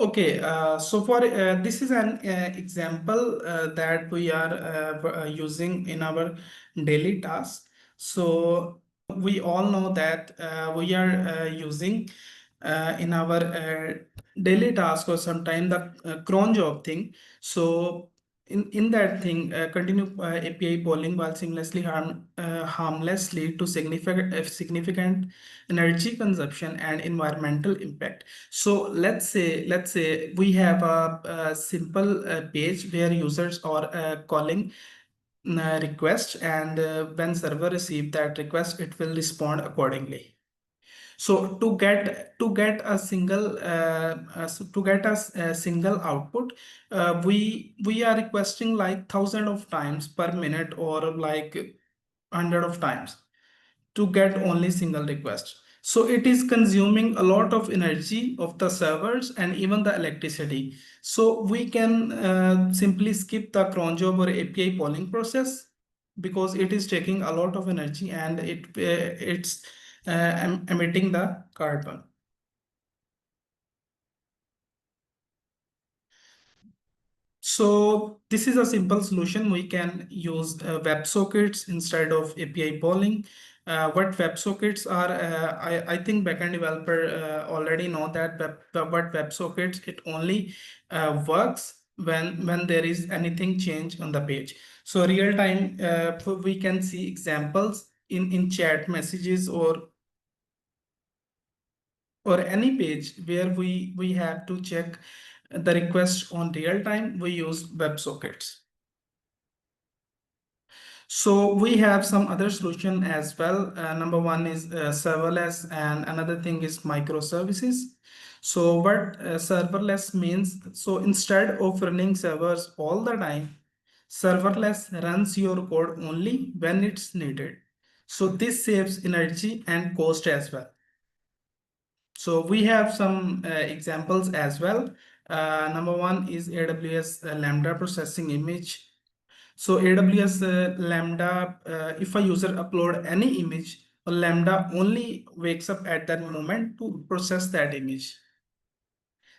Okay, so for this is an example that we are using in our daily tasks. So we all know that we are using in our daily task or sometime the cron job thing. So in that thing, continue API polling while seamlessly harmlessly to significant energy consumption and environmental impact. So let's say we have a simple page where users are calling request, and when server receive that request, it will respond accordingly. So to get a single single output, we are requesting like thousand of times per minute or like hundred of times to get only single request. So it is consuming a lot of energy of the servers and even the electricity. So we can simply skip the cron job or API polling process because it is taking a lot of energy and it's emitting the carbon. So this is a simple solution. We can use WebSockets instead of API polling. What WebSockets are, I think backend developer already know that, but WebSockets, it only works when there is anything change on the page. So real time, we can see examples in chat messages or any page where we have to check the request on real time. We use WebSockets. So we have some other solution as well. Number one is serverless, and another thing is microservices. So what serverless means, so instead of running servers all the time, serverless runs your code only when it's needed. So this saves energy and cost as well. So we have some examples as well. Number one is AWS Lambda processing image. So AWS Lambda, if a user upload any image, Lambda only wakes up at that moment to process that image.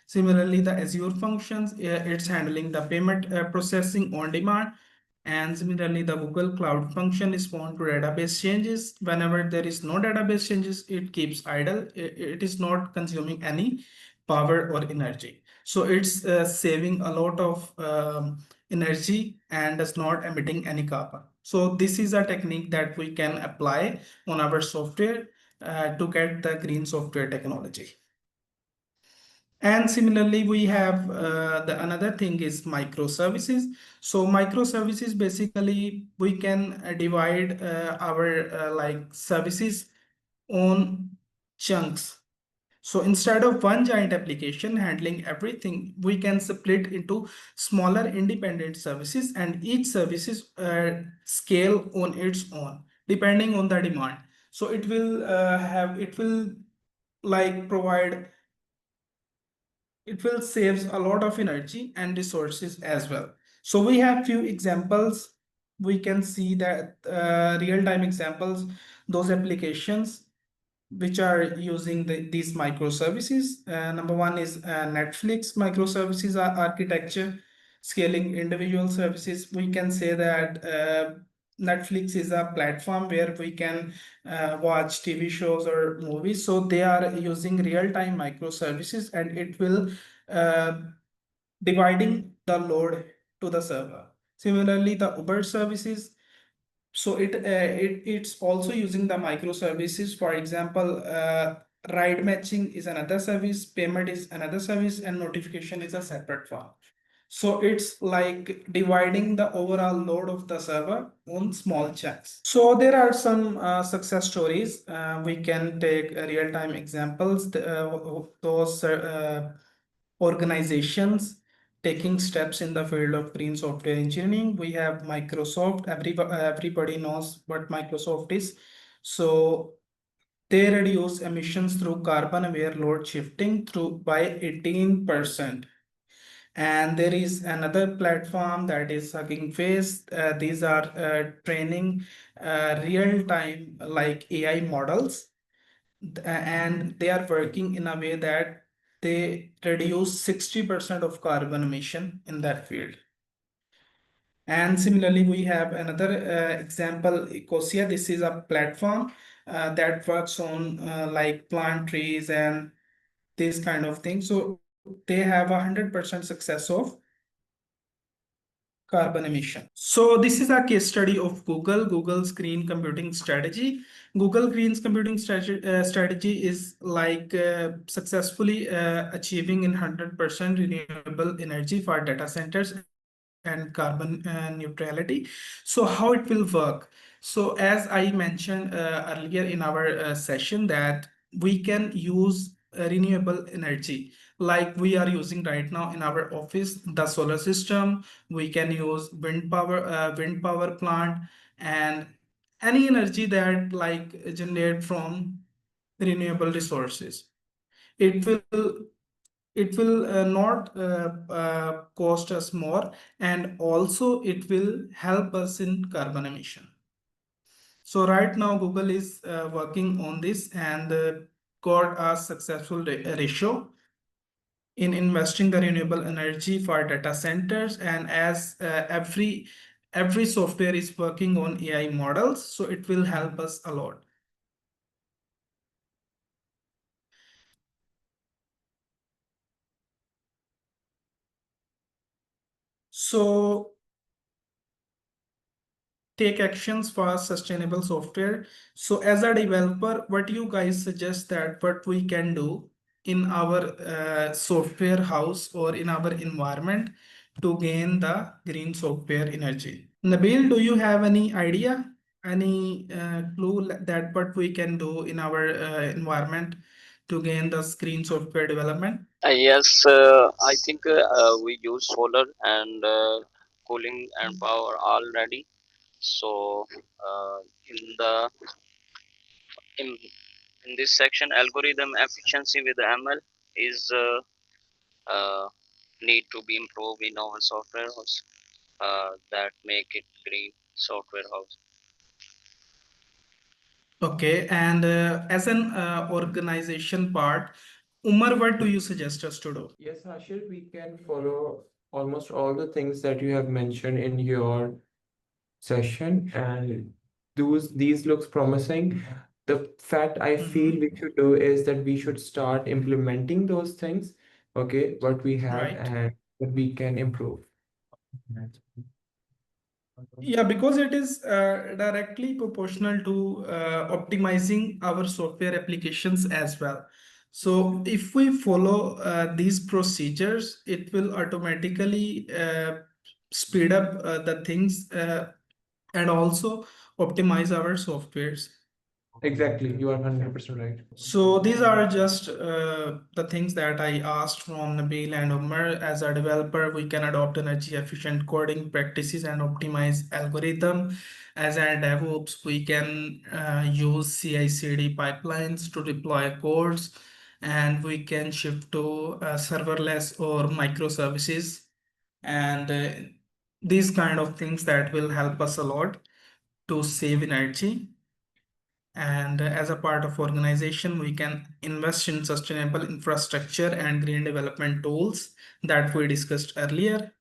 Similarly, the Azure functions, it's handling the payment processing on demand. And similarly, the Google Cloud function respond to database changes. Whenever there is no database changes, it keeps idle. It is not consuming any power or energy. So it's saving a lot of energy and is not emitting any carbon. So this is a technique that we can apply on our software to get the green software technology. And similarly, we have the another thing is microservices. So microservices, basically we can divide our like services on chunks. So instead of one giant application handling everything, we can split into smaller independent services, and each services scale on its own depending on the demand. So it will like provide, it will saves a lot of energy and resources as well. So we have few examples. We can see that real-time examples, those applications which are using these microservices. Number one is Netflix microservices architecture, scaling individual services. We can say that Netflix is a platform where we can watch TV shows or movies. So they are using real-time microservices, and it will uh, dividing the load to the server. Similarly, the Uber services, so it's also using the microservices. For example, ride matching is another service, payment is another service, and notification is a separate one. So it's like dividing the overall load of the server on small chunks. So there are some success stories. We can take real-time examples. Those organizations taking steps in the field of green software engineering. We have Microsoft. Everybody knows what Microsoft is. So they reduce emissions through carbon aware load shifting through by 18%. And there is another platform that is Hugging Face. These are training real time like AI models, and they are working in a way that they reduce 60% of carbon emission in that field. And similarly, we have another example, Ecosia. This is a platform that works on like plant trees and this kind of thing. So they have 100% success of carbon emission. So this is a case study of Google's green computing strategy. Google Green's computing strategy is like successfully achieving in 100% renewable energy for data centers and carbon neutrality. So how it will work? So as I mentioned earlier in our session, that we can use renewable energy like we are using right now in our office, the solar system. We can use wind power plant, and any energy that like generate from renewable resources. It will it will not cost us more, and also it will help us in carbon emission. So right now Google is working on this and got a successful ratio in investing the renewable energy for data centers. And as every software is working on AI models, so it will help us a lot. So take actions for sustainable software. So as a developer, what you guys suggest that what we can do in our software house or in our environment to gain the green software energy? Nabil, do you have any idea, any clue that what we can do in our environment to gain the green software development? Yes, I think we use solar and cooling and power already. So in the in, in this section, algorithm efficiency with ML is need to be improved in our software house that make it green software house. Okay, and as an organization part, Umar, what do you suggest us to do? Yes, Hashir, we can follow almost all the things that you have mentioned in your session, and these looks promising. The fact I feel we Mm-hmm. should do is that we should start implementing those things, okay, what we have Right. and what we can improve. Yeah, because it is directly proportional to optimizing our software applications as well. So if we follow these procedures, it will automatically speed up the things and also optimize our softwares. Exactly, you are 100% right. So these are just the things that I asked from Nabil and Umar. As a developer, we can adopt energy efficient coding practices and optimize algorithm. As a DevOps, we can use CI/CD pipelines to deploy codes, and we can shift to serverless or microservices. And these kind of things that will help us a lot to save energy. And as a part of organization, we can invest in sustainable infrastructure and green development tools that we discussed earlier.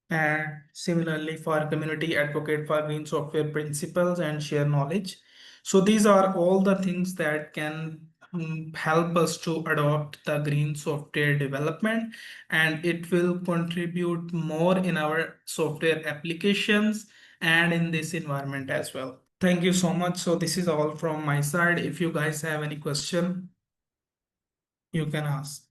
And similarly, for community, advocate for green software principles and share knowledge. So these are all the things that can help us to adopt the green software development, and it will contribute more in our software applications and in this environment as well. Thank you so much. So this is all from my side. If you guys have any question, you can ask.